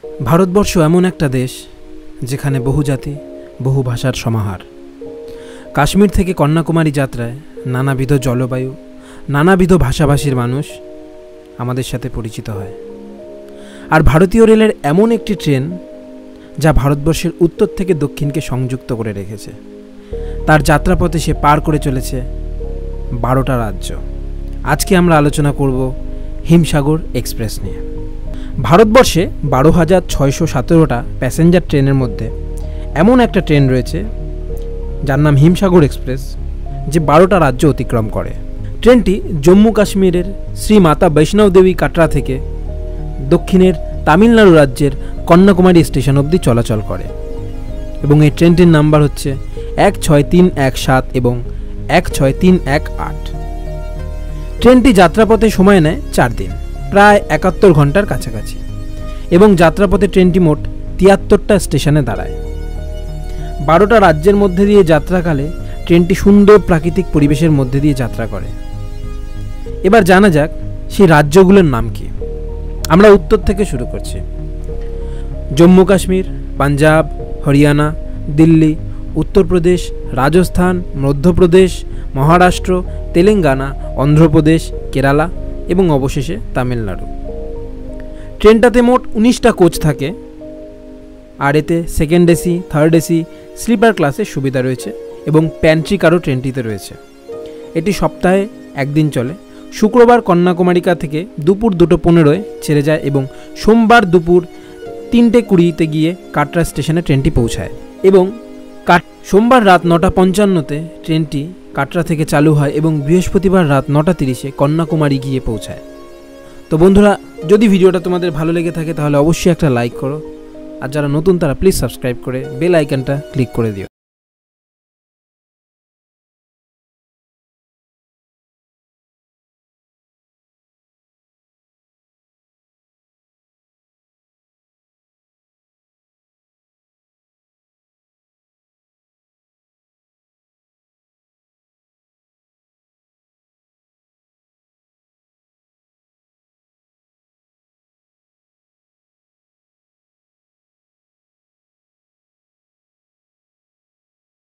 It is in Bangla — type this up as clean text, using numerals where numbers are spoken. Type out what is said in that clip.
ভারতবর্ষ এমন একটা দেশ যেখানে বহু জাতি বহু ভাষার সমাহার। কাশ্মীর থেকে কন্যাকুমারী যাত্রায় নানাবিধ জলবায়ু নানাবিধ ভাষাভাষীর মানুষ আমাদের সাথে পরিচিত হয়। আর ভারতীয় রেলের এমন একটি ট্রেন যা ভারতবর্ষের উত্তর থেকে দক্ষিণকে সংযুক্ত করে রেখেছে, তার যাত্রাপথে সে পার করে চলেছে 12টা রাজ্য। আজকে আমরা আলোচনা করব হিমসাগর এক্সপ্রেস নিয়ে। ভারতবর্ষে 12,617টা প্যাসেঞ্জার ট্রেনের মধ্যে এমন একটা ট্রেন রয়েছে যার নাম হিমসাগর এক্সপ্রেস, যে 12টা রাজ্য অতিক্রম করে। ট্রেনটি জম্মু কাশ্মীরের শ্রী মাতা বৈষ্ণব দেবী কাটরা থেকে দক্ষিণের তামিলনাড়ু রাজ্যের কন্যাকুমারী স্টেশন অবধি চলাচল করে এবং এই ট্রেনটির নাম্বার হচ্ছে 16317 এবং 16318। ট্রেনটি যাত্রাপথে সময় নেয় 4 দিন, প্রায় 71 ঘন্টার কাছাকাছি, এবং যাত্রাপথে ট্রেনটি মোট 73টা স্টেশনে দাঁড়ায়। 12টা রাজ্যের মধ্যে দিয়ে যাত্রাকালে ট্রেনটি সুন্দর প্রাকৃতিক পরিবেশের মধ্যে দিয়ে যাত্রা করে। এবার জানা যাক সেই রাজ্যগুলোর নাম কি। আমরা উত্তর থেকে শুরু করছি। জম্মু কাশ্মীর, পাঞ্জাব, হরিয়ানা, দিল্লি, উত্তরপ্রদেশ, রাজস্থান, মধ্যপ্রদেশ, মহারাষ্ট্র, তেলেঙ্গানা, অন্ধ্রপ্রদেশ, কেরালা এবং অবশেষে তামিলনাড়ু। ট্রেনটাতে মোট 19টা কোচ থাকে, আর এতে second AC, third AC, sleeper ক্লাসের সুবিধা রয়েছে এবং প্যান্ট্রি কারও ট্রেনটিতে রয়েছে। এটি সপ্তাহে একদিন চলে। শুক্রবার কন্যাকুমারিকা থেকে দুপুর 2:15 ছেড়ে যায় এবং সোমবার দুপুর 3:20 গিয়ে কাটরা স্টেশনে ট্রেনটি পৌঁছায় এবং সোমবার রাত 9:55 ট্রেনটি কাটরা থেকে চালু হয় এবং বৃহস্পতিবার রাত 9:30 কন্যাকুমারী গিয়ে পৌঁছায়। তো বন্ধুরা, যদি ভিডিওটা তোমাদের ভালো লেগে থাকে তাহলে অবশ্যই একটা লাইক করো, আর যারা নতুন তারা প্লিজ সাবস্ক্রাইব করে বেল আইকনটা ক্লিক করে দিও।